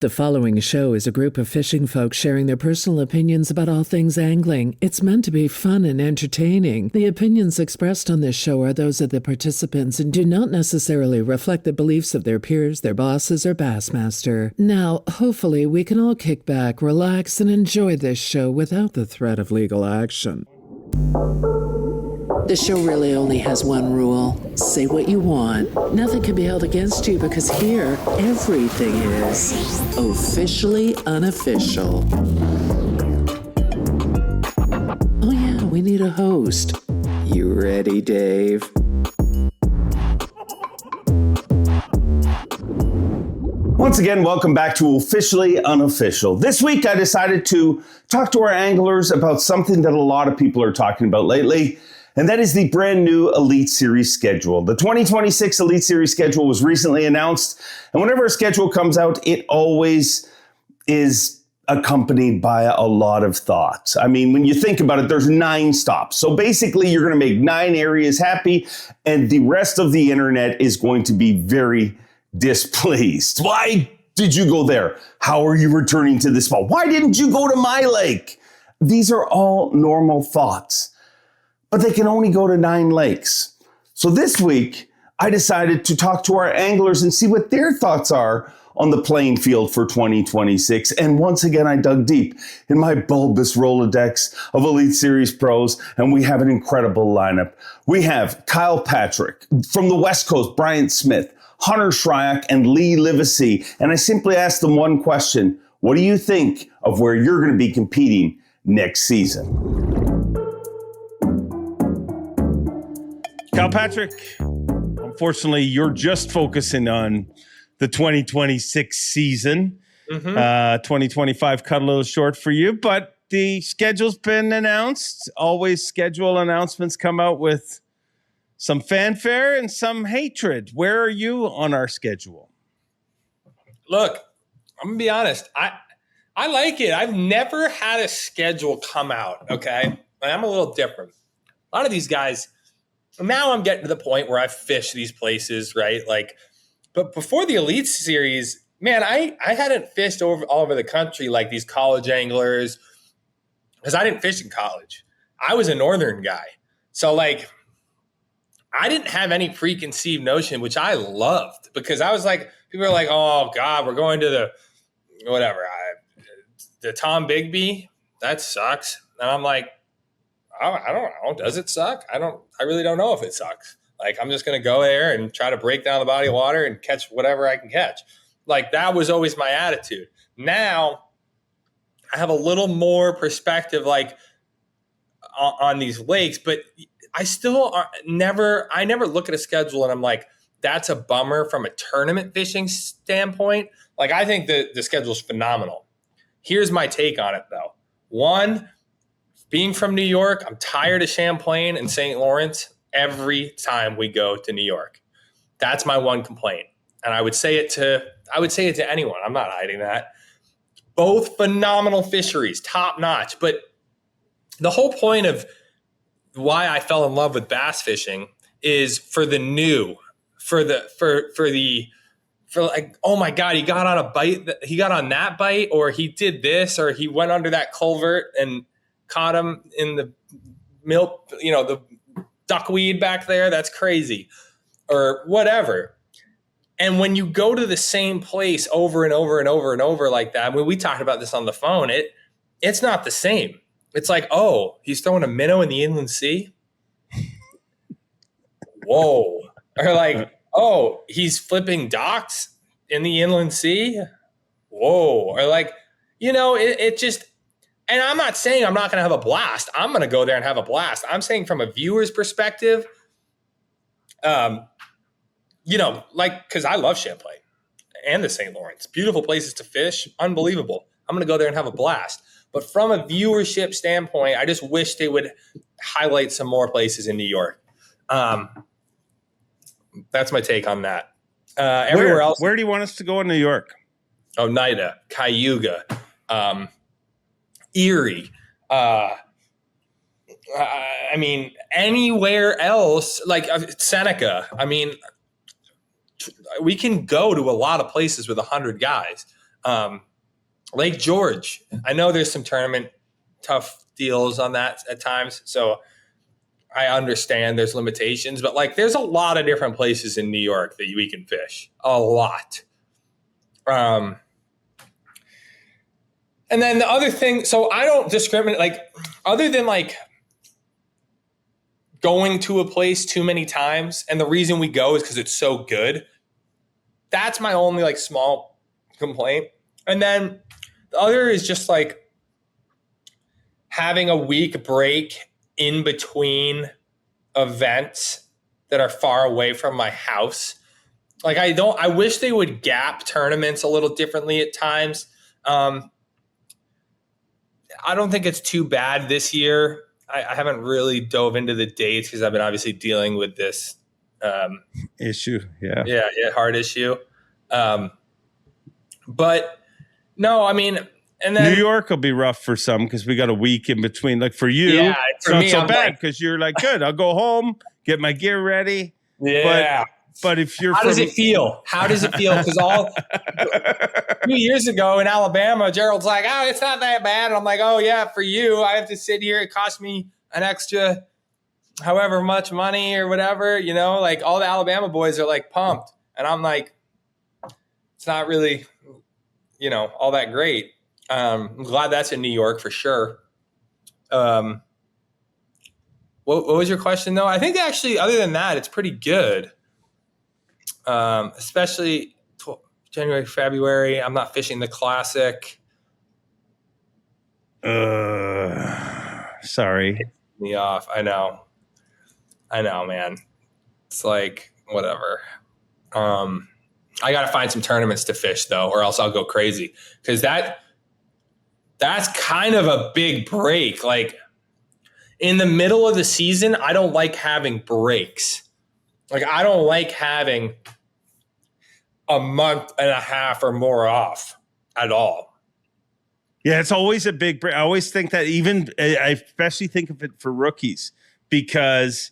The following show is a group of fishing folks sharing their personal opinions about all things angling. It's meant to be fun and entertaining. The opinions expressed on this show are those of the participants and do not necessarily reflect the beliefs of their peers, their bosses, or Bassmaster. Now, hopefully, we can all kick back, relax, and enjoy this show without the threat of legal action. The show really only has one rule. Say what you want. Nothing can be held against you because here, everything is officially unofficial. Oh yeah, we need a host. You ready, Dave? Once again, welcome back to Officially Unofficial. This week, I decided to talk to our anglers about something that a lot of people are talking about lately, and that is the brand new Elite Series schedule. The 2026 Elite Series schedule was recently announced, and whenever a schedule comes out, it always is accompanied by a lot of thoughts. I mean, when you think about it, there's 9 stops. So basically, you're going to make 9 areas happy, and the rest of the internet is going to be very displeased. Why did you go there? How are you returning to this spot? Why didn't you go to my lake? These are all normal thoughts, but they can only go to 9 lakes. So this week, I decided to talk to our anglers and see what their thoughts are on the playing field for 2026. And once again, I dug deep in my bulbous Rolodex of Elite Series pros, and we have an incredible lineup. We have Kyle Patrick from the West Coast, Bryant Smith, Hunter Shryock, and Lee Livesay. And I simply asked them one question: what do you think of where you're going to be competing next season? Kyle Patrick, unfortunately, you're just focusing on the 2026 season. 2025 cut a little short for you, but the schedule's been announced. Always schedule announcements come out with some fanfare and some hatred. Where are you on our schedule? Look, I'm going to be honest. I like it. I've never had a schedule come out, okay? I'm a little different. A lot of these guys, now I'm getting to the point where I've fished these places, right? Like, but before the Elite Series, man, I hadn't fished all over the country like these college anglers, because I didn't fish in college. I was a northern guy. So, like, I didn't have any preconceived notion, which I loved, because I was like, people are like, oh, God, we're going to the whatever, the Tom Bigby. That sucks. And I'm like, I don't know. Does it suck? I really don't know if it sucks. Like, I'm just going to go there and try to break down the body of water and catch whatever I can catch. Like, that was always my attitude. Now I have a little more perspective, like, on these lakes, but I still never look at a schedule and I'm like, that's a bummer from a tournament fishing standpoint. Like, I think the schedule is phenomenal. Here's my take on it, though. One, being from New York, I'm tired of Champlain and St. Lawrence every time we go to New York. That's my one complaint. And I would say it to anyone. I'm not hiding that. Both phenomenal fisheries, top notch. But the whole point of why I fell in love with bass fishing is for the new, for like, oh my God, he got on a bite, he got on that bite, or he did this, or he went under that culvert and caught him in the milk, the duckweed back there. That's crazy, or whatever. And when you go to the same place over and over and over and over like that, I mean, we talked about this on the phone, it's not the same. It's like, oh, he's throwing a minnow in the inland sea. Whoa. Or like, oh, he's flipping docks in the inland sea. Whoa. Or like, it just, and I'm not saying I'm not going to have a blast. I'm going to go there and have a blast. I'm saying from a viewer's perspective, because I love Champlain and the St. Lawrence. Beautiful places to fish. Unbelievable. I'm going to go there and have a blast. But from a viewership standpoint, I just wish they would highlight some more places in New York. That's my take on that. Everywhere else. Where do you want us to go in New York? Oneida, Cayuga, Erie. I mean, anywhere else, like Seneca. I mean, we can go to a lot of places with 100 guys. Lake George. I know there's some tournament tough deals on that at times. So I understand there's limitations, but like there's a lot of different places in New York that we can fish. A lot. And then the other thing, so I don't discriminate, like other than like going to a place too many times, and the reason we go is because it's so good. That's my only like small complaint. And then the other is just like having a week break in between events that are far away from my house. Like I wish they would gap tournaments a little differently at times. I don't think it's too bad this year. I haven't really dove into the dates because I've been obviously dealing with this issue. Yeah, hard issue. But no, I mean, and then New York will be rough for some because we got a week in between. Like for you, yeah, it's not so bad because you're like, good, I'll go home, get my gear ready. Yeah. But if you're does it feel? How does it feel? Because a few years ago in Alabama, Gerald's like, oh, it's not that bad. And I'm like, oh, yeah, for you, I have to sit here. It cost me an extra however much money or whatever, you know, like all the Alabama boys are like pumped. And I'm like, it's not really, you know, all that great. I'm glad that's in New York for sure. What was your question, though? I think actually, other than that, it's pretty good. Especially January, February. I'm not fishing the Classic. Sorry. Me off. I know, man. It's like, whatever. I got to find some tournaments to fish, though, or else I'll go crazy. Because that's kind of a big break. Like, in the middle of the season, I don't like having breaks. Like, I don't like having a month and a half or more off at all. Yeah, it's always a big break. I always think that I especially think of it for rookies because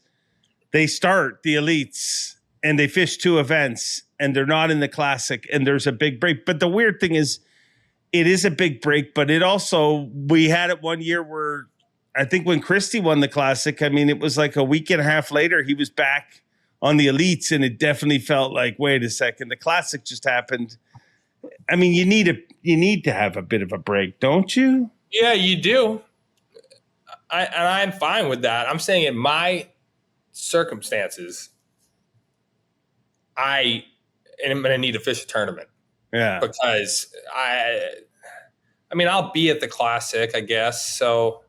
they start the elites and they fish 2 events and they're not in the Classic and there's a big break. But the weird thing is it is a big break, but it also, we had it one year where I think when Christie won the Classic, I mean, it was like a week and a half later, he was back on the elites, and it definitely felt like, wait a second, the Classic just happened. I mean, you need to have a bit of a break, don't you? Yeah, you do. And I'm fine with that. I'm saying in my circumstances, I am going to need to fish a tournament. Yeah. Because I mean, I'll be at the Classic, I guess. So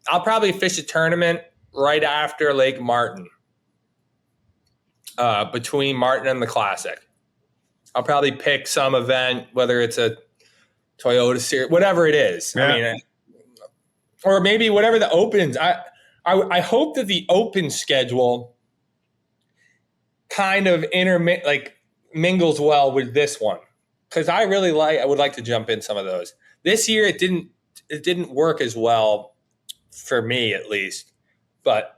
I'll probably fish a tournament right after Lake Martin. Between Martin and the Classic. I'll probably pick some event, whether it's a Toyota Series, whatever it is. Yeah. I mean, or maybe whatever the Opens. I hope that the Open schedule kind of mingles well with this one, because I would like to jump in some of those. This year it didn't work as well for me, at least, but.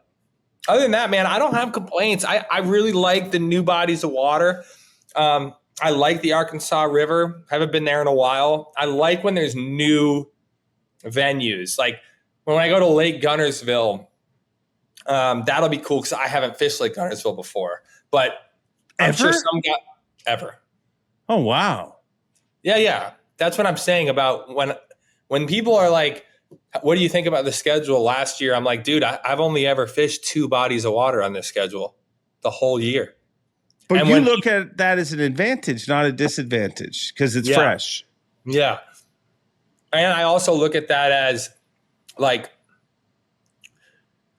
Other than that, man, I don't have complaints. I really like the new bodies of water. I like the Arkansas River. Haven't been there in a while. I like when there's new venues. Like when I go to Lake Gunnersville, that'll be cool because I haven't fished Lake Gunnersville before. But I'm sure some guy ever. Oh, wow. Yeah. That's what I'm saying about when people are like, what do you think about the schedule last year? I'm like, dude, I've only ever fished 2 bodies of water on this schedule the whole year. But and you look at that as an advantage, not a disadvantage, because it's fresh. Yeah. And I also look at that as I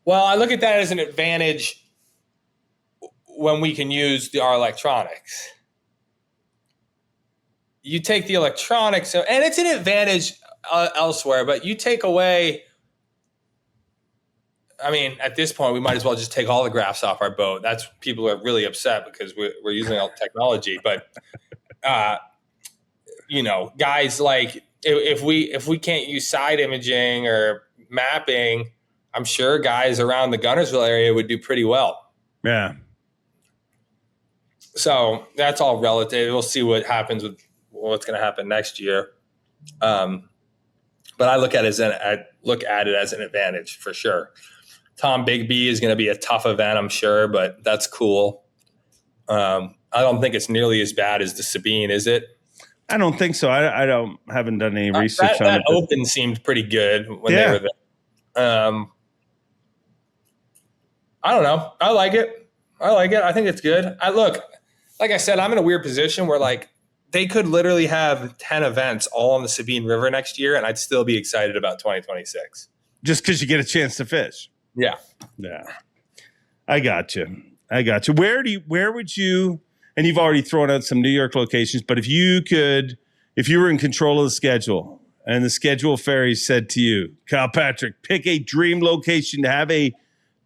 look at that as an advantage when we can use our electronics. You take the electronics, and it's an advantage elsewhere, but you take away, I mean, at this point, we might as well just take all the graphs off our boat. That's people are really upset because we're using all technology. But, guys, like if we can't use side imaging or mapping, I'm sure guys around the Gunnersville area would do pretty well. Yeah. So that's all relative. We'll see what happens with what's going to happen next year. But I look at it as an advantage for sure. Tom Bigby is going to be a tough event, I'm sure, but that's cool. I don't think it's nearly as bad as the Sabine, is it? I don't think so. I haven't done any research on it. That Open seemed pretty good when they were there. I don't know. I like it. I think it's good. Like I said, I'm in a weird position where like they could literally have 10 events all on the Sabine River next year, and I'd still be excited about 2026. Just because you get a chance to fish. Yeah. I got you. Where would you, and you've already thrown out some New York locations, but if you were in control of the schedule and the schedule fairy said to you, Kyle Patrick, pick a dream location to have a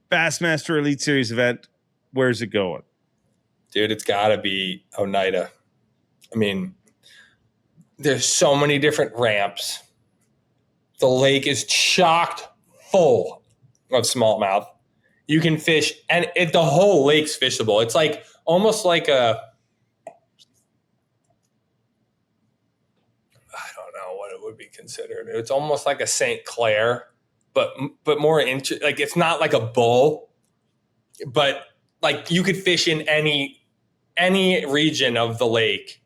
Bassmaster Elite Series event, where's it going? Dude, it's got to be Oneida. I mean, there's so many different ramps. The lake is chocked full of smallmouth. You can fish, and the whole lake's fishable. It's like almost like I don't know what it would be considered. It's almost like a St. Clair, but more like it's not like a bull, but like you could fish in any region of the lake.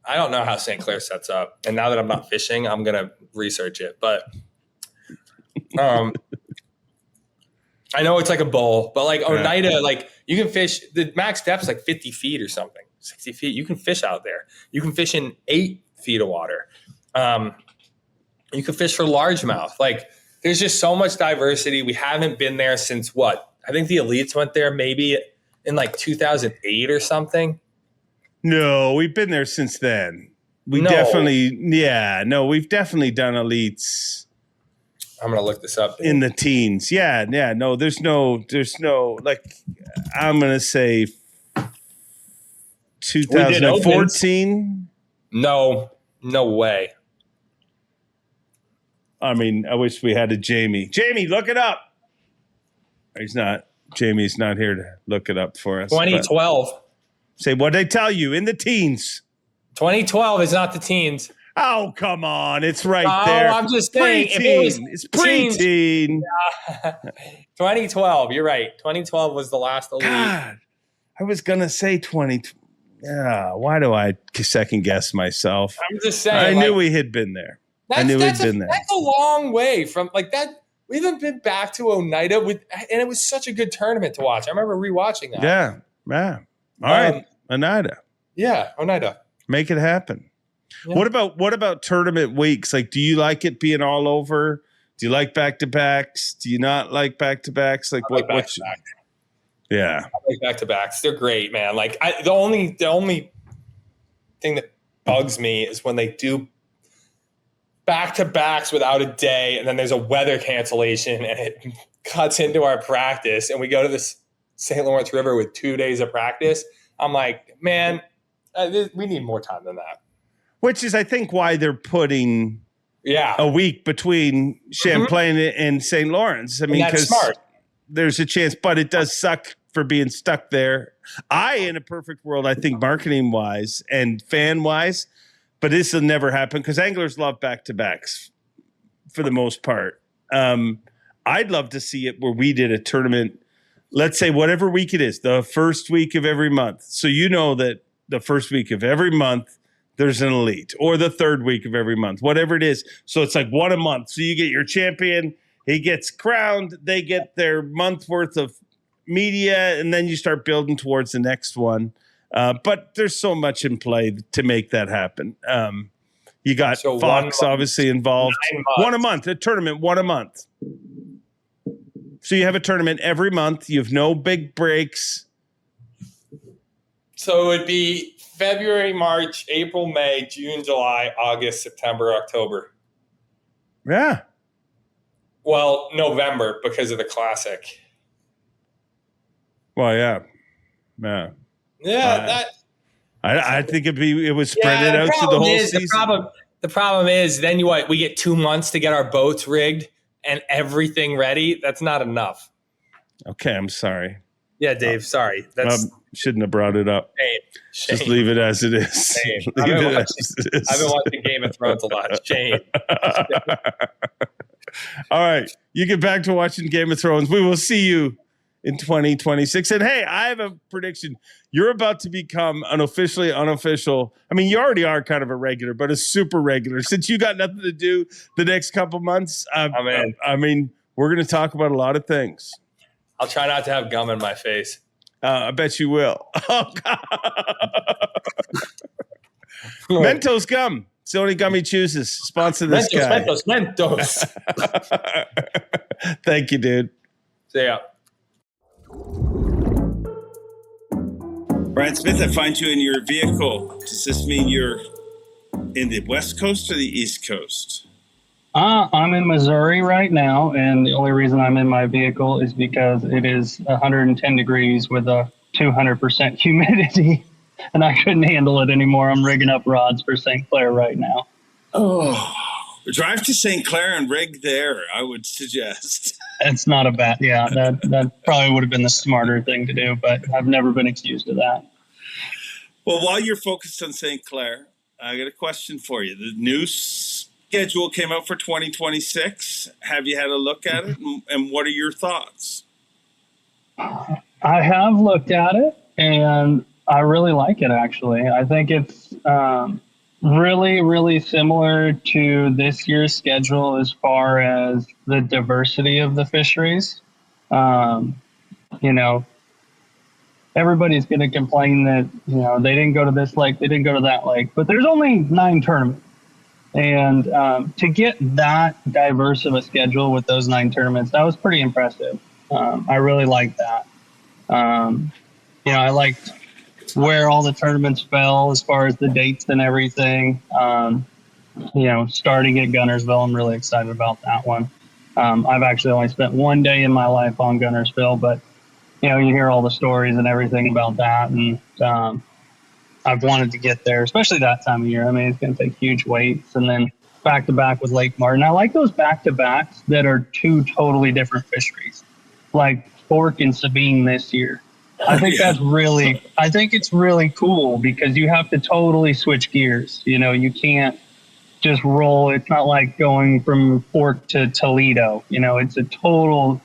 I don't know how St. Clair sets up, and now that I'm not fishing, I'm gonna research it. But I know it's like a bowl, but like Oneida, like you can fish. The max depth's like 50 feet or something, 60 feet. You can fish out there. You can fish in 8 feet of water. You can fish for largemouth. Like there's just so much diversity. We haven't been there since what? I think the elites went there maybe in like 2008 or something. No, we've been there since then. We've definitely done elites. I'm going to look this up. In the teens. Yeah. No, there's no, like, I'm going to say 2014. No way. I mean, I wish we had a Jamie. Jamie, look it up. He's not. Jamie's not here to look it up for us. 2012. Say what they tell you in the teens. 2012 is not the teens. Oh, come on. It's right there. I'm just saying. It's preteen. 2012. You're right. 2012 was the last elite. God, I was going to say 20. Yeah, why do I second guess myself? I'm just saying. I knew we had been there. That's a long way from like that. We haven't been back to Oneida and it was such a good tournament to watch. I remember rewatching that. Yeah. All right, Oneida. Yeah, Oneida. Make it happen. Yeah. What about tournament weeks? Like, do you like it being all over? Do you like back-to-backs? Do you not like back-to-backs? Like what's yeah. I like back-to-backs. They're great, man. Like the only thing that bugs me is when they do back-to-backs without a day and then there's a weather cancellation and it cuts into our practice and we go to the St. Lawrence River with 2 days of practice. I'm like, man, we need more time than that. Which is, I think, why they're putting a week between Champlain and St. Lawrence. I mean, because there's a chance, but it does suck for being stuck there. In a perfect world, I think marketing-wise and fan-wise, but this will never happen because anglers love back-to-backs for the most part. I'd love to see it where we did a tournament, let's say whatever week it is, the first week of every month. So you know that the first week of every month, there's an elite, or the third week of every month, whatever it is. So it's like one a month. So you get your champion, he gets crowned, they get their month worth of media, and then you start building towards the next one. But there's so much in play to make that happen. You got Fox obviously involved. 1 a month, a tournament, 1 a month. So you have a tournament every month. You have no big breaks. So it would be February, March, April, May, June, July, August, September, October. Yeah. Well, November because of the Classic. Well, yeah. Yeah. I think it was spread it out to the whole season. The problem is then we get 2 months to get our boats rigged and everything ready. That's not enough. Okay, I'm sorry. Yeah, Dave, sorry. Shouldn't have brought it up. Shame. Just leave it as it is. I've been watching Game of Thrones a lot. Shame. All right. You get back to watching Game of Thrones. We will see you in 2026. And hey, I have a prediction. You're about to become an officially unofficial. I mean, you already are kind of a regular, but a super regular. Since you got nothing to do the next couple months, I mean, we're going to talk about a lot of things. I'll try not to have gum in my face. I bet you will. Oh, God. Mentos gum. It's the only gum he chooses. Sponsor this guy. Mentos. Thank you, dude. See ya. Bryant Smith, I find you in your vehicle. Does this mean you're in the West Coast or the East Coast? I'm in Missouri right now, and the only reason I'm in my vehicle is because it is 110 degrees with a 200% humidity, and I couldn't handle it anymore. I'm rigging up rods for St. Clair right now. Oh, drive to St. Clair and rig there, I would suggest. It's not a bad, yeah, that probably would have been the smarter thing to do, but I've never been accused of that. Well, while you're focused on St. Clair, I got a question for you. The new schedule came out for 2026. Have you had a look at it, and what are your thoughts? I have looked at it, and I really like it, actually. I think it's really, really similar to this year's schedule as far as the diversity of the fisheries. Everybody's going to complain that, they didn't go to this lake, they didn't go to that lake, but there's only 9 tournaments. And to get that diverse of a schedule with those 9 tournaments, that was pretty impressive. I really liked that. I liked where all the tournaments fell as far as the dates and everything. Starting at Gunnersville, I'm really excited about that one. I've actually only spent 1 day in my life on Gunnersville, but, you hear all the stories and everything about that. And I've wanted to get there, especially that time of year. I mean, it's going to take huge weights, and then back-to-back with Lake Martin. I like those back-to-backs that are 2 totally different fisheries, like Fork and Sabine this year. I think it's really cool because you have to totally switch gears. You can't just roll. It's not like going from Fork to Toledo. It's a total,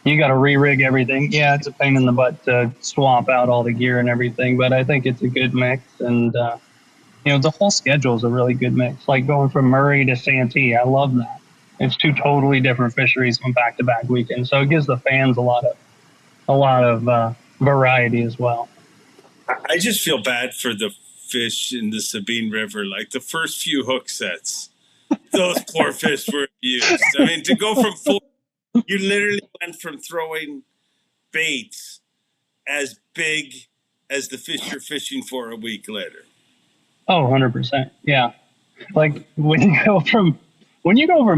you got to re-rig everything. Yeah, it's a pain in the butt to swap out all the gear and everything, but I think it's a good mix. And, the whole schedule is a really good mix. Like going from Murray to Santee, I love that. It's 2 totally different fisheries on back-to-back weekends. So it gives the fans a lot of variety as well. I just feel bad for the fish in the Sabine River. Like the first few hook sets, those poor fish were abused. I mean, to go from 4, you literally went from throwing baits as big as the fish you're fishing for a week later. Oh, 100%. Yeah. Like when you go from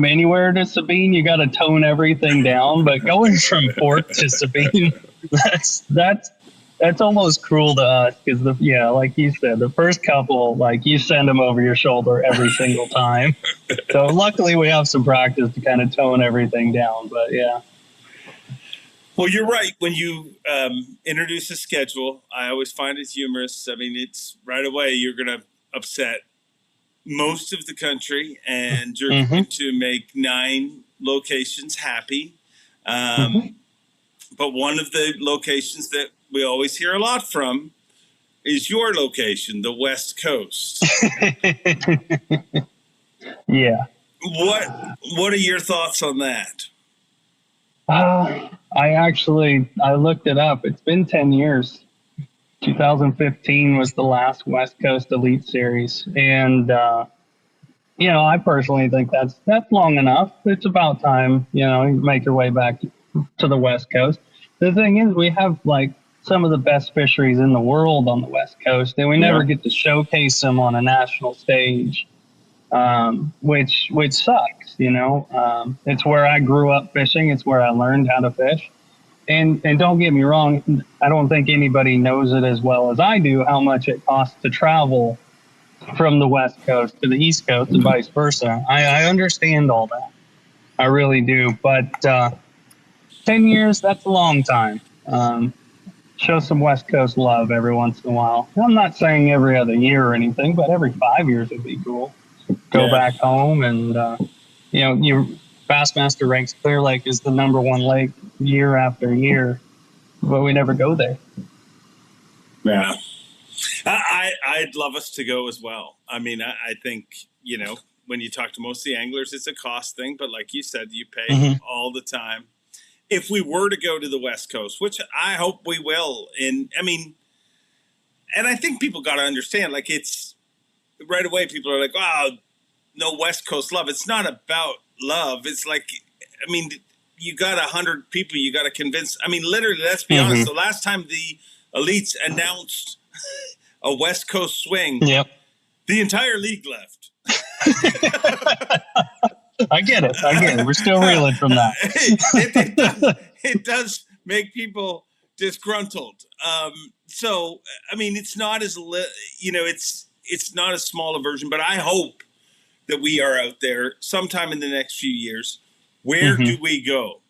anywhere to Sabine, you got to tone everything down, but going from Fork to Sabine, that's almost cruel to us because like you said, the first couple, like you send them over your shoulder every single time. So luckily we have some practice to kind of tone everything down, but yeah. Well, you're right. When you introduce a schedule, I always find it humorous. I mean, it's right away you're going to upset most of the country, and you're going to make 9 locations happy. But one of the locations that we always hear a lot from is your location, the West Coast. Yeah. What are your thoughts on that? I looked it up. It's been 10 years. 2015 was the last West Coast Elite Series. And, I personally think that's long enough. It's about time, you make your way back to the West Coast. The thing is, we have like some of the best fisheries in the world on the West Coast, and we never get to showcase them on a national stage, which sucks, It's where I grew up fishing. It's where I learned how to fish. And don't get me wrong, I don't think anybody knows it as well as I do, how much it costs to travel from the West Coast to the East Coast and vice versa. I understand all that. I really do. But 10 years, that's a long time. show some West Coast love every once in a while. I'm not saying every other year or anything, but every 5 years would be cool. Go back home and, your Bassmaster ranks Clear Lake is the number one lake year after year, but we never go there. Yeah. I'd love us to go as well. I mean, I think, when you talk to most of the anglers, it's a cost thing, but like you said, you pay all the time. If we were to go to the West Coast, which I hope we will, and I think people got to understand, like, it's right away, people are like, wow, no West Coast love. It's not about love. It's like, you got 100 people you got to convince. Literally, let's be honest. The last time the elites announced a West Coast swing, the entire league left. I get it. We're still reeling from that. It does make people disgruntled. It's not as it's not a small a version, but I hope that we are out there sometime in the next few years. Where do we go?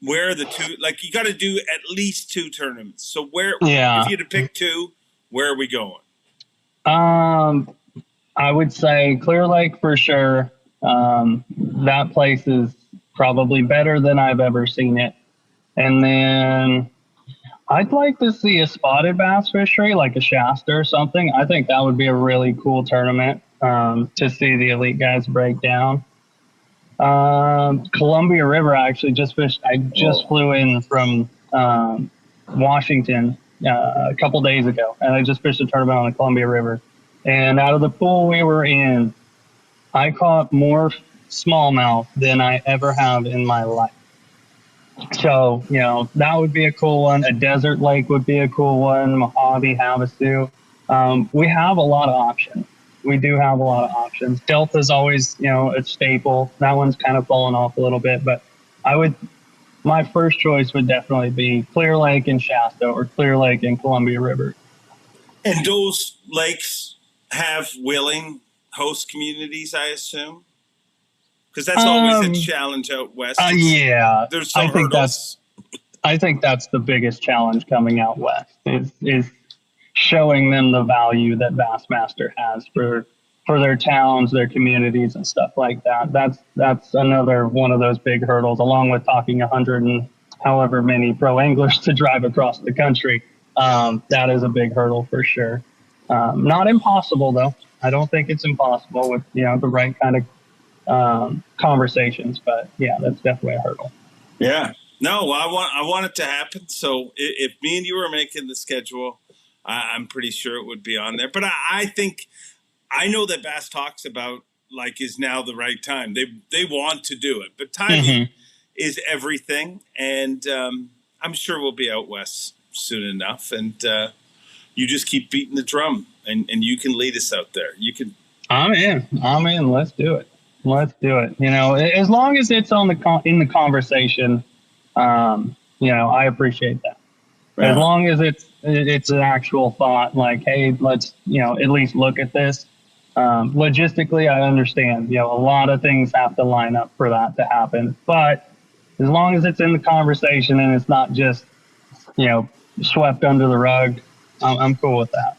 Where are the two? Like, you got to do at least 2 tournaments. So if you had to pick 2, where are we going? I would say Clear Lake for sure. That place is probably better than I've ever seen it. And then I'd like to see a spotted bass fishery, like a Shasta or something. I think that would be a really cool tournament to see the elite guys break down. Columbia River, I actually just fished. I just flew in from Washington a couple days ago, and I just fished a tournament on the Columbia River. And out of the pool we were in, I caught more smallmouth than I ever have in my life. So, that would be a cool one. A desert lake would be a cool one. Mojave, Havasu. We have a lot of options. We do have a lot of options. Delta's always, a staple. That one's kind of fallen off a little bit, but my first choice would definitely be Clear Lake and Shasta, or Clear Lake and Columbia River. And those lakes have willing host communities, I assume? Because that's always a challenge out west. There's some hurdles. I think that's the biggest challenge coming out west is showing them the value that Bassmaster has for their towns, their communities, and stuff like that. That's another one of those big hurdles, along with talking 100 and however many pro anglers to drive across the country. That is a big hurdle for sure. Not impossible, though. I don't think it's impossible with, the right kind of conversations. But, yeah, that's definitely a hurdle. Yeah. No, I want it to happen. So if me and you were making the schedule, I'm pretty sure it would be on there. But I know that Bass talks about, like, is now the right time. They want to do it. But timing is everything. And I'm sure we'll be out west soon enough. And you just keep beating the drum, and you can lead us out there. You can. I'm in. Let's do it. As long as it's in the conversation, I appreciate that. Yeah. As long as it's an actual thought, like, hey, let's, at least look at this. Logistically, I understand, a lot of things have to line up for that to happen. But as long as it's in the conversation and it's not just, swept under the rug, I'm cool with that.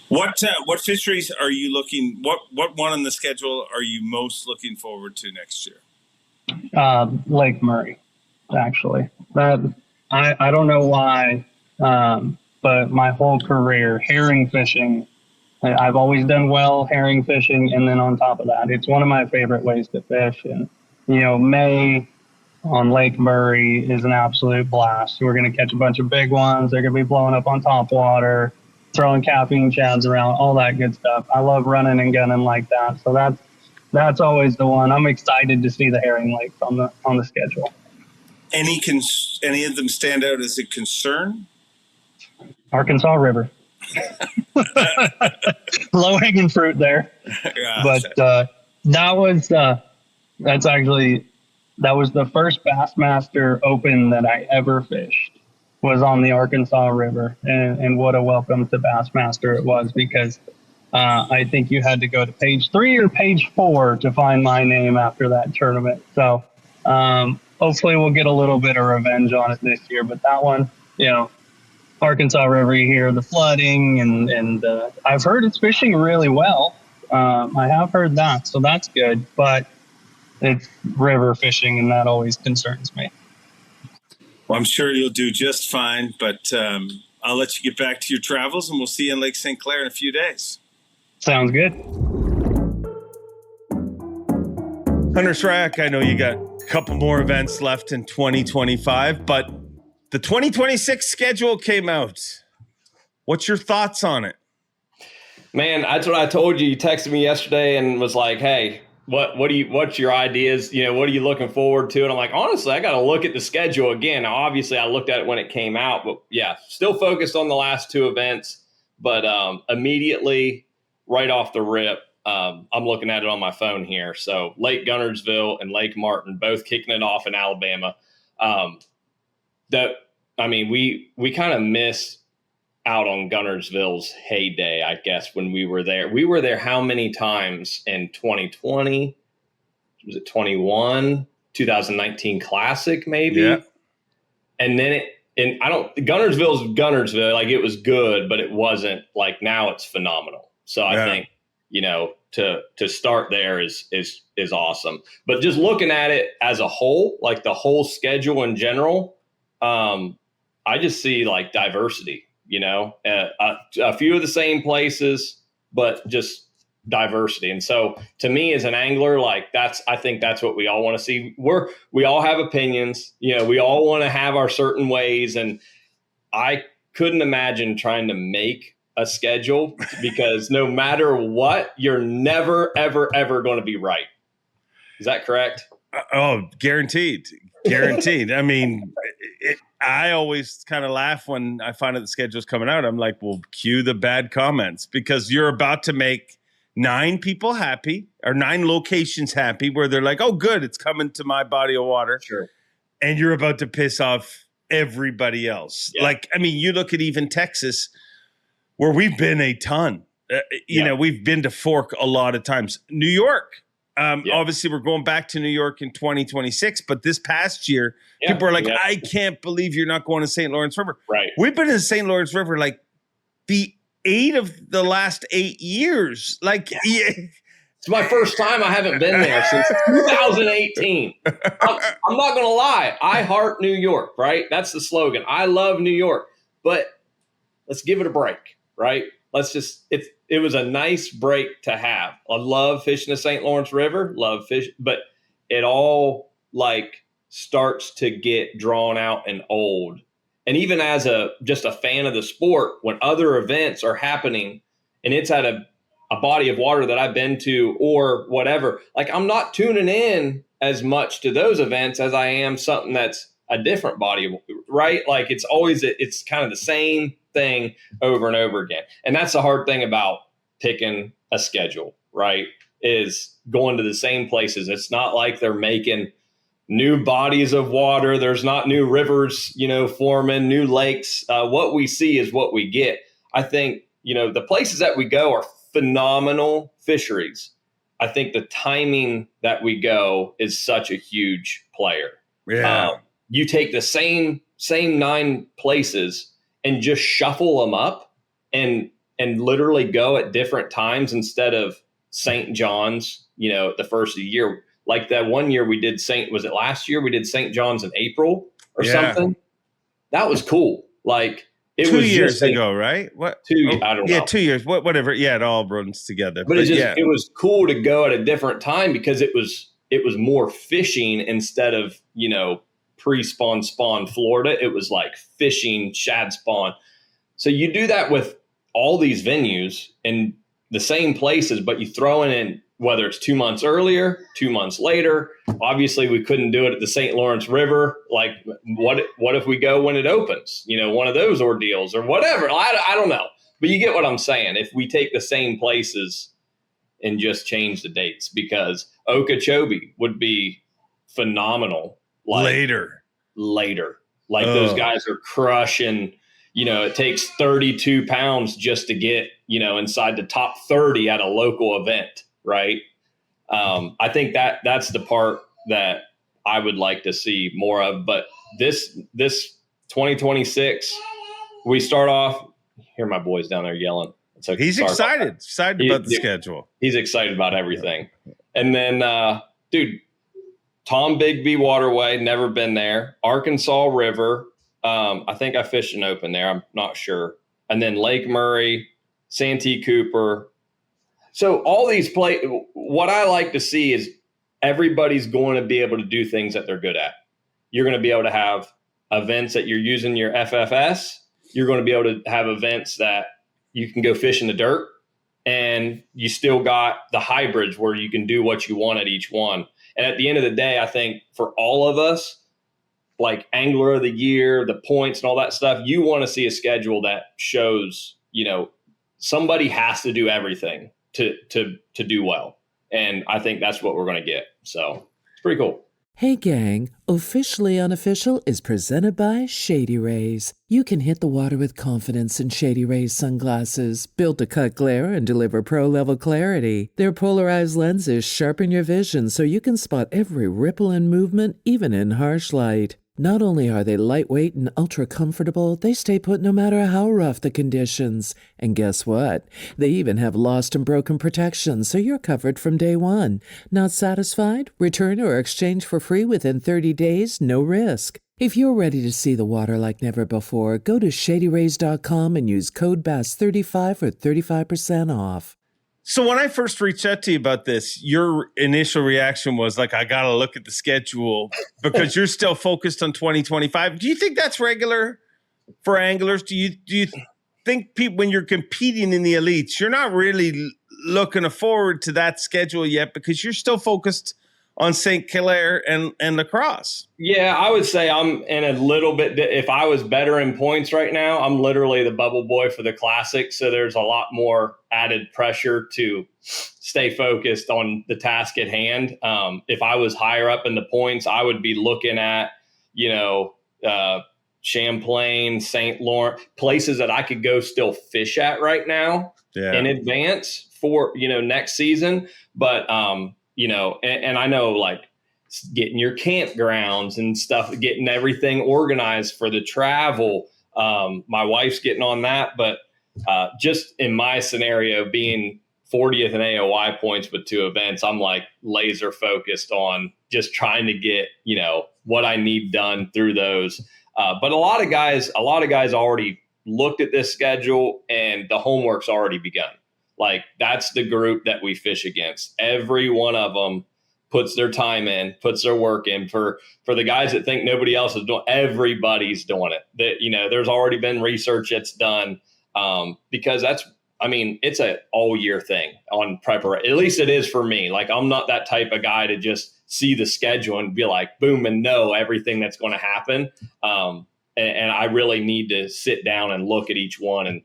What fisheries are you looking? What one on the schedule are you most looking forward to next year? Lake Murray, actually. I don't know why, but my whole career, herring fishing, I've always done well herring fishing, and then on top of that, it's one of my favorite ways to fish. And May on Lake Murray is an absolute blast. We're going to catch a bunch of big ones. They're going to be blowing up on top water, throwing caffeine chads around, all that good stuff. I love running and gunning like that. So that's always the one. I'm excited to see the herring lakes on the schedule. Any of them stand out as a concern? Arkansas River. Low hanging fruit there. But that was the first Bassmaster Open that I ever fished, was on the Arkansas River. And what a welcome to Bassmaster it was, because I think you had to go to page 3 or page 4 to find my name after that tournament. So hopefully we'll get a little bit of revenge on it this year. But that one, Arkansas River, you hear the flooding, and I've heard it's fishing really well. I have heard that, so that's good. But it's river fishing, and that always concerns me. Well, I'm sure you'll do just fine, but I'll let you get back to your travels, and we'll see you in Lake St. Clair in a few days. Sounds good. Hunter Shryock, I know you got a couple more events left in 2025, but the 2026 schedule came out. What's your thoughts on it? Man, that's what I told you. You texted me yesterday and was like, "Hey, what's your ideas? What are you looking forward to?" And I'm like, honestly, I got to look at the schedule again. Now, obviously, I looked at it when it came out, but yeah, still focused on the last two events. But immediately, right off the rip, I'm looking at it on my phone here. So Lake Guntersville and Lake Martin both kicking it off in Alabama. We kind of missed out on Guntersville's heyday, I guess, when we were there. We were there how many times in 2020? Was it 21? 2019 Classic, maybe? Yeah. And then Guntersville's Guntersville. Like, it was good, but it wasn't like now it's phenomenal. So I think, to start there is awesome. But just looking at it as a whole, like the whole schedule in general, I just see like diversity. A few of the same places, but just diversity. And so to me as an angler, I think that's what we all want to see. We all have opinions, we all want to have our certain ways. And I couldn't imagine trying to make a schedule because no matter what, you're never, ever, ever going to be right. Is that correct? Oh, guaranteed. I mean, I always kind of laugh when I find out the schedule's coming out. I'm like, well, cue the bad comments because you're about to make 9 people happy or 9 locations happy where they're like, oh, good, it's coming to my body of water. Sure. And you're about to piss off everybody else. Yeah. You look at even Texas where we've been a ton. We've been to Fork a lot of times. New York. Obviously, we're going back to New York in 2026, but this past year, people are like, I can't believe you're not going to St. Lawrence River. Right. We've been in St. Lawrence River like the 8 of the last 8 years. It's my first time. I haven't been there since 2018. I'm not going to lie. I heart New York, right? That's the slogan. I love New York, but let's give it a break, right? It was a nice break to have. I love fishing the St. Lawrence River, but it all starts to get drawn out and old. And even as just a fan of the sport, when other events are happening and it's at a body of water that I've been to or whatever, I'm not tuning in as much to those events as I am something that's a different body of, right? It's kind of the same thing over and over again. And that's the hard thing about picking a schedule, right? Is going to the same places. It's not like they're making new bodies of water. There's not new rivers, forming new lakes. What we see is what we get. I think, the places that we go are phenomenal fisheries. I think the timing that we go is such a huge player. Yeah. You take the same 9 places and just shuffle them up and literally go at different times instead of St. John's, the first of the year. Like that one year we did was it last year? We did St. John's in April or something. That was cool. It 2 was years ago, right? What? I don't know. Yeah, 2 years. Whatever. Yeah, it all runs together. But it was cool to go at a different time because it was more fishing instead of, pre-spawn spawn Florida. It was like fishing shad spawn. So you do that with all these venues in the same places, but you throw in whether it's 2 months earlier, 2 months later. Obviously we couldn't do it at the St. Lawrence River. What if we go when it opens, one of those ordeals or whatever. I don't know, but you get what I'm saying. If we take the same places and just change the dates, because Okeechobee would be phenomenal. Later. Those guys are crushing, it takes 32 pounds just to get, inside the top 30 at a local event. Right. I think that's the part that I would like to see more of, but this 2026, we start off. Hear my boys down there yelling. So he's excited about the schedule. He's excited about everything. And then, dude, Tom Bigby Waterway, never been there. Arkansas River. I think I fished an open there. I'm not sure. And then Lake Murray, Santee Cooper. So all these what I like to see is everybody's going to be able to do things that they're good at. You're going to be able to have events that you're using your FFS. You're going to be able to have events that you can go fish in the dirt, and you still got the hybrids where you can do what you want at each one. And at the end of the day, I think for all of us, like Angler of the Year, the points and all that stuff, you want to see a schedule that shows, somebody has to do everything to do well. And I think that's what we're going to get. So it's pretty cool. Hey gang, Officially Unofficial is presented by Shady Rays. You can hit the water with confidence in Shady Rays sunglasses, built to cut glare and deliver pro-level clarity. Their polarized lenses sharpen your vision so you can spot every ripple and movement, even in harsh light. Not only are they lightweight and ultra comfortable, they stay put no matter how rough the conditions. And guess what? They even have lost and broken protection, so you're covered from day one. Not satisfied? Return or exchange for free within 30 days, no risk. If you're ready to see the water like never before, go to ShadyRays.com and use code BASS35 for 35% off. So when I first reached out to you about this, your initial reaction was like, I got to look at the schedule because you're still focused on 2025. Do you think that's regular for anglers? Do you think people, when you're competing in the elites, you're not really looking forward to that schedule yet because you're still focused on St. Clair and lacrosse? Yeah, I would say I'm in a little bit. If I was better in points right now, I'm literally the bubble boy for the Classic. So there's a lot more added pressure to stay focused on the task at hand. If I was higher up in the points, I would be looking at, Champlain, St. Lawrence, places that I could go still fish at right now in advance for, next season. But, and I know like getting your campgrounds and stuff, getting everything organized for the travel. My wife's getting on that, but just in my scenario, being 40th in AOY points with 2 events, I'm like laser focused on just trying to get, what I need done through those. But a lot of guys already looked at this schedule and the homework's already begun. Like that's the group that we fish against. Every one of them puts their time in, puts their work in. For the guys that think nobody else is doing, everybody's doing it. That there's already been research that's done because it's a all year thing on preparation. At least it is for me. Like I'm not that type of guy to just see the schedule and be like, boom, and know everything that's going to happen. And I really need to sit down and look at each one and,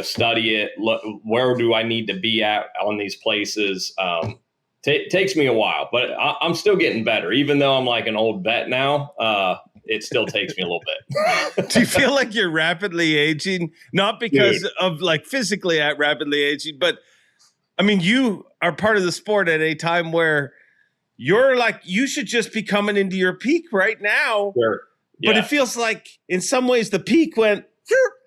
study it. Look, where do I need to be at on these places? Takes me a while, but I'm still getting better. Even though I'm like an old vet now, it still takes me a little bit. Do you feel like you're rapidly aging? Not because of like physically rapidly aging, but I mean, you are part of the sport at a time where you're like, you should just be coming into your peak right now. Sure. Yeah. But it feels like in some ways the peak went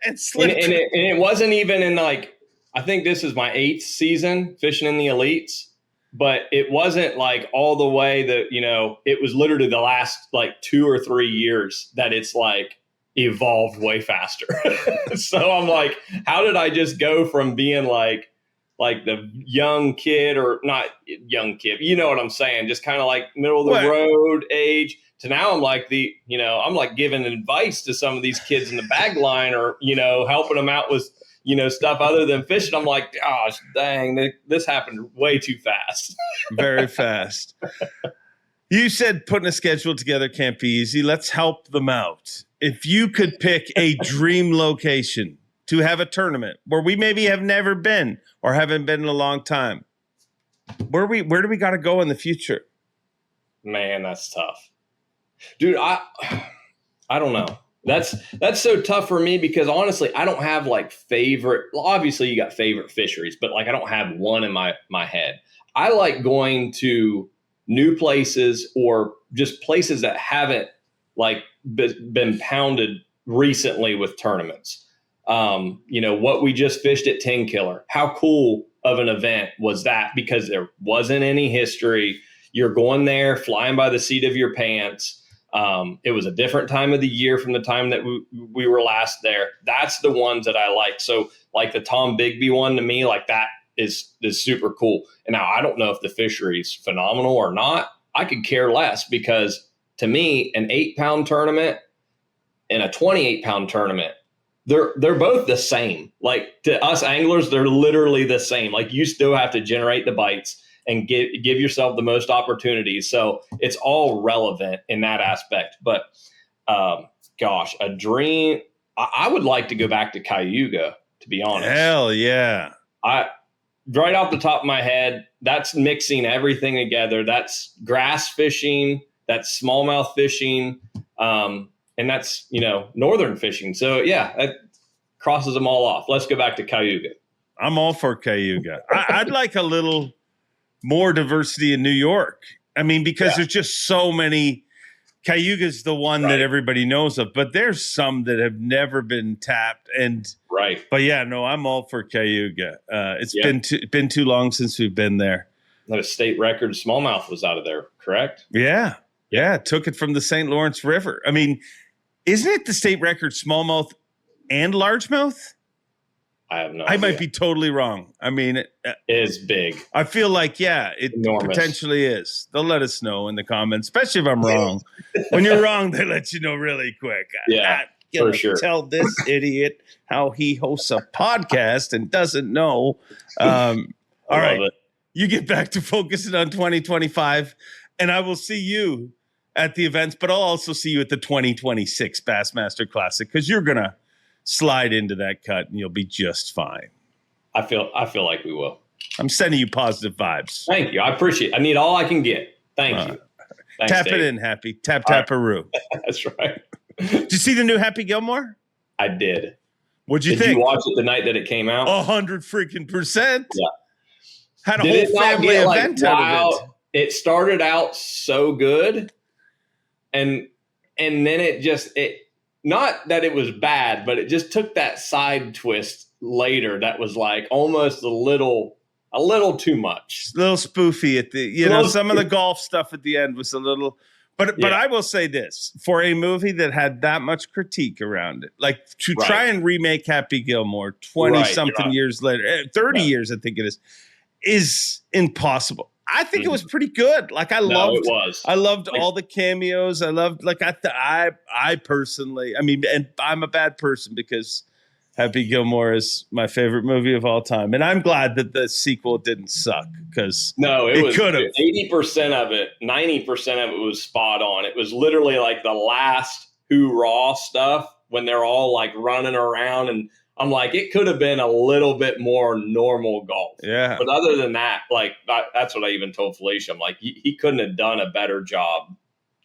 and slipped. And it wasn't even in like, I think this is my 8th season fishing in the elites, but it wasn't like all the way that, it was literally the last like 2 or 3 years that it's like evolved way faster. So I'm like, how did I just go from being like the young kid, or not young kid, you know what I'm saying? Just kind of like middle of the road age to now I'm like I'm like giving advice to some of these kids in the bag line or, helping them out with, stuff other than fishing. I'm like, gosh, dang, this happened way too fast. Very fast. You said putting a schedule together can't be easy. Let's help them out. If you could pick a dream location to have a tournament where we maybe have never been or haven't been in a long time, where do we got to go in the future? Man, that's tough. Dude, I don't know. That's so tough for me because honestly, I don't have like favorite. Well, obviously, you got favorite fisheries, but like I don't have one in my head. I like going to new places or just places that haven't like been pounded recently with tournaments. What we just fished at 10 Killer, how cool of an event was that? Because there wasn't any history. You're going there, flying by the seat of your pants. It was a different time of the year from the time that we were last there. That's the ones that I like. So like the Tom Bigby one, to me, like that is super cool. And now I don't know if the fishery is phenomenal or not. I could care less, because to me, an 8-pound tournament and a 28-pound tournament, they're both the same. Like, to us anglers, they're literally the same. Like, you still have to generate the bites and give yourself the most opportunities. So it's all relevant in that aspect. But gosh, a dream. I would like to go back to Cayuga, to be honest. Hell yeah. Right off the top of my head, that's mixing everything together. That's grass fishing, that's smallmouth fishing, and that's, northern fishing. So yeah, that crosses them all off. Let's go back to Cayuga. I'm all for Cayuga. I'd like a little more diversity in New York. I mean, because there's just so many. Cayuga's the one that everybody knows of, but there's some that have never been tapped. But yeah, no, I'm all for Cayuga. It's been too long since we've been there. The state record smallmouth was out of there, correct? Yeah. Took it from the St. Lawrence River. I mean, isn't it the state record smallmouth and largemouth? I have no idea. I might be totally wrong. I mean, it is big. I feel like, it enormous. Potentially is. They'll let us know in the comments, especially if I'm wrong. When you're wrong, they let you know really quick. For sure. Tell this idiot how he hosts a podcast and doesn't know. All right. You get back to focusing on 2025, and I will see you at the events, but I'll also see you at the 2026 Bassmaster Classic, because you're going to slide into that cut and you'll be just fine. I feel like we will. I'm sending you positive vibes. Thank you. I appreciate it. I need all I can get. Thank you. Thanks, tap Dave. it in, Happy. Tap-tap-a-roo. That's right. Did you see the new Happy Gilmore? I did. What'd you think? Did you watch it the night that it came out? 100%. Yeah. Had a whole family event out of it. It started out so good, and then it not that it was bad, but it just took that side twist later that was like almost a little too much. A little spoofy at the, some of the golf stuff at the end was a little, but I will say this, for a movie that had that much critique around it, like to try and remake Happy Gilmore 20 something years later, 30 years, I think it is impossible. I think it was pretty good. Like I loved all the cameos. I loved, I personally, I mean, and I'm a bad person because Happy Gilmore is my favorite movie of all time. And I'm glad that the sequel didn't suck, because it could have. 80% of it, 90% of it was spot on. It was literally like the last hoorah stuff when they're all like running around, and I'm like, it could have been a little bit more normal golf. Yeah. But other than that, that's what I even told Felicia. I'm like, he couldn't have done a better job,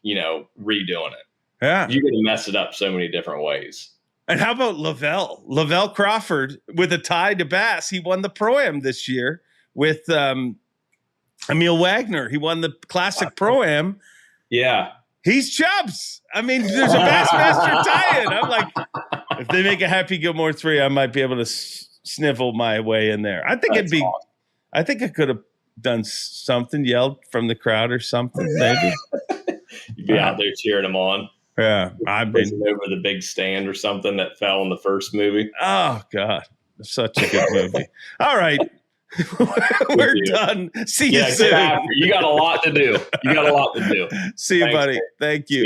redoing it. Yeah. You could have messed it up so many different ways. And how about Lavelle Crawford with a tie to Bass? He won the Pro-Am this year with Emil Wagner. He won the Classic Pro-Am. Yeah. He's Chubbs. I mean, there's a Bassmaster tie-in. I'm like, if they make a Happy Gilmore 3, I might be able to snivel my way in there. I think awesome. I think I could have done something, yelled from the crowd or something, maybe. You'd be out there cheering them on. Yeah. I've been over the big stand or something that fell in the first movie. Oh, God. Such a good movie. All right. We're done. See you soon. You got a lot to do. See you, buddy. Thank you.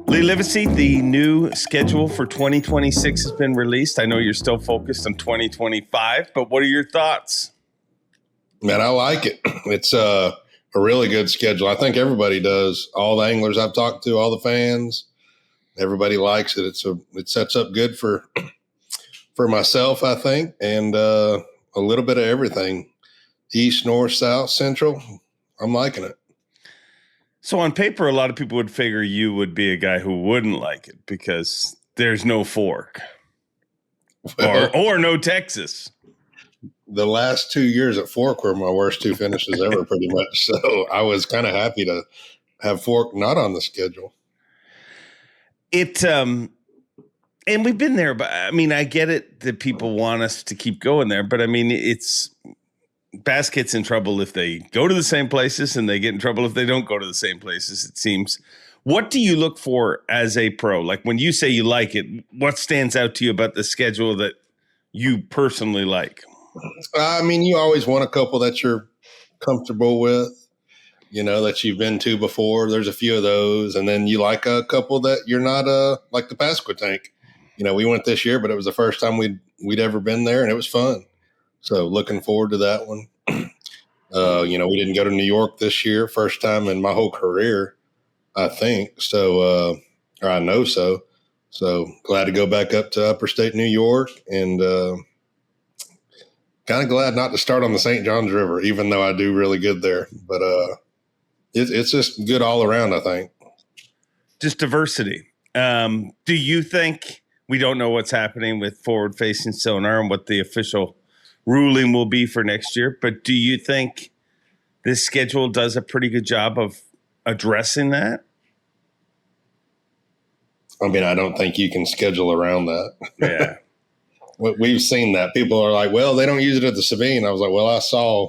Lee Livesay, the new schedule for 2026 has been released. I know you're still focused on 2025, but what are your thoughts? Man, I like it. It's a really good schedule. I think everybody does. All the anglers I've talked to, all the fans, everybody likes it. It sets up good for myself, I think, and a little bit of everything. East, north, south, central. I'm liking it. So on paper, a lot of people would figure you would be a guy who wouldn't like it because there's no fork or no Texas. The last 2 years at Fork were my worst two finishes ever, pretty much. So I was kind of happy to have Fork not on the schedule. and we've been there, but I mean, I get it that people want us to keep going there, but I mean, Bass gets in trouble if they go to the same places, and they get in trouble if they don't go to the same places, it seems. What do you look for as a pro? Like when you say you like it, what stands out to you about the schedule that you personally like? I mean, you always want a couple that you're comfortable with, that you've been to before. There's a few of those. And then you like a couple that you're not like the Pasquotank. We went this year, but it was the first time we'd ever been there, and it was fun. So looking forward to that one. We didn't go to New York this year, first time in my whole career, I think. So, or I know so. So glad to go back up to upper state New York, and kind of glad not to start on the St. Johns River, even though I do really good there. But it's just good all around, I think. Just diversity. Do you think, we don't know what's happening with forward-facing sonar and what the official ruling will be for next year, but do you think this schedule does a pretty good job of addressing that? I mean, I don't think you can schedule around that. Yeah. We've seen that. People are like, well, they don't use it at the Sabine. I was like, well, I saw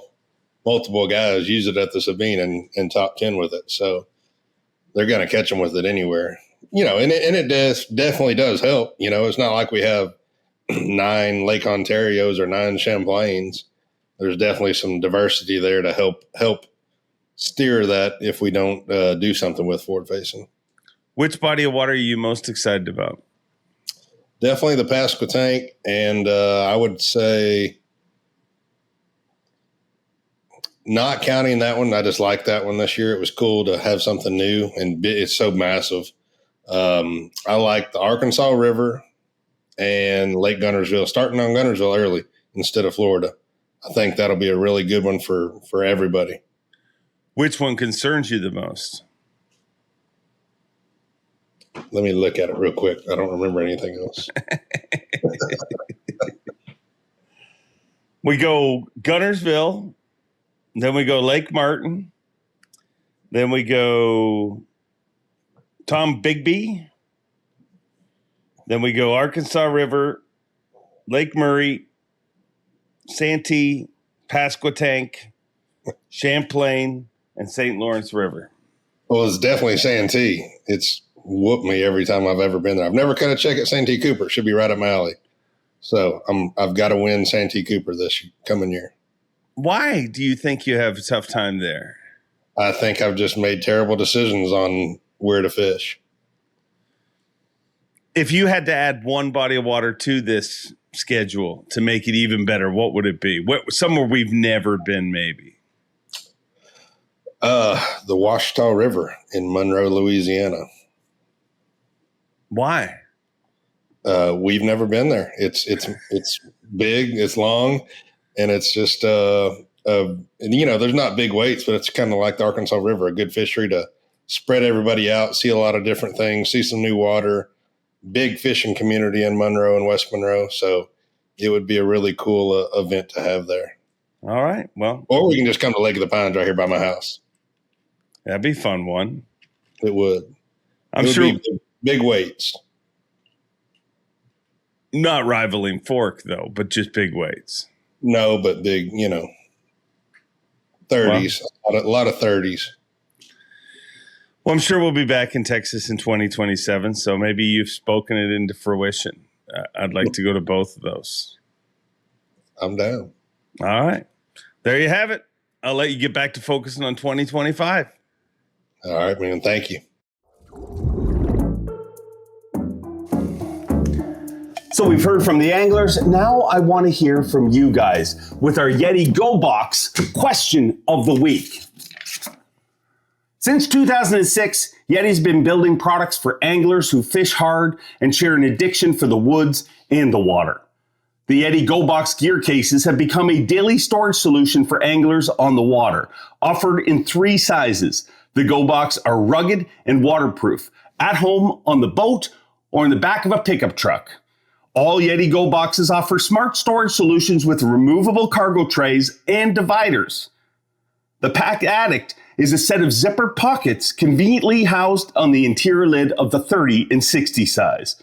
multiple guys use it at the Sabine and top 10 with it. So they're going to catch them with it anywhere. And it definitely does help. It's not like we have 9 Lake Ontarios or 9 Champlains. There's definitely some diversity there to help steer that if we don't do something with forward facing. Which body of water are you most excited about? Definitely the Pasquotank, and I would say, not counting that one, I just liked that one this year. It was cool to have something new, and it's so massive. I like the Arkansas River and Lake Guntersville, starting on Guntersville early instead of Florida. I think that'll be a really good one for everybody. Which one concerns you the most? Let me look at it real quick. I don't remember anything else. We go Guntersville, then we go Lake Martin, then we go Tom Bigby, then we go Arkansas River, Lake Murray, Santee, Pasquotank, Champlain, and St. Lawrence River. Well, it's definitely Santee. It's whooped me every time I've ever been there. I've never cut a check at Santee Cooper. It should be right up my alley. So I've got to win Santee Cooper this coming year. Why do you think you have a tough time there? I think I've just made terrible decisions on where to fish. If you had to add one body of water to this schedule to make it even better, what would it be? Somewhere we've never been, maybe. The Ouachita River in Monroe, Louisiana. Why? We've never been there. It's big, it's long, and it's just there's not big weights, but it's kind of like the Arkansas River, a good fishery to spread everybody out, see a lot of different things, see some new water. Big fishing community in Monroe and West Monroe, so it would be a really cool event to have there. All right, well, or we can just come to Lake of the Pines right here by my house. That'd be a fun one. It would. I'm sure big weights. Not rivaling Fork though, but just big weights. No, but big, 30s. Well, a lot of 30s. Well, I'm sure we'll be back in Texas in 2027, so maybe you've spoken it into fruition. I'd like to go to both of those. I'm down. All right. There you have it. I'll let you get back to focusing on 2025. All right, man. Thank you. So we've heard from the anglers. Now I want to hear from you guys with our Yeti Go Box question of the week. Since 2006, Yeti's been building products for anglers who fish hard and share an addiction for the woods and the water. The Yeti Go Box gear cases have become a daily storage solution for anglers on the water, offered in 3 sizes. The Go Box are rugged and waterproof, at home, on the boat, or in the back of a pickup truck. All Yeti Go Boxes offer smart storage solutions with removable cargo trays and dividers. The Pack Addict is a set of zipper pockets conveniently housed on the interior lid of the 30 and 60 size.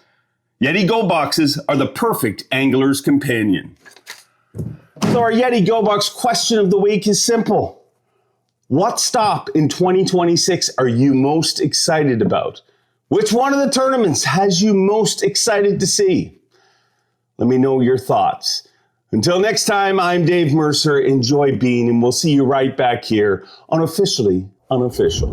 Yeti Go Boxes are the perfect angler's companion. So our Yeti Go Box question of the week is simple. What stop in 2026 are you most excited about? Which one of the tournaments has you most excited to see? Let me know your thoughts. Until next time, I'm Dave Mercer. Enjoy being, and we'll see you right back here on Officially Unofficial.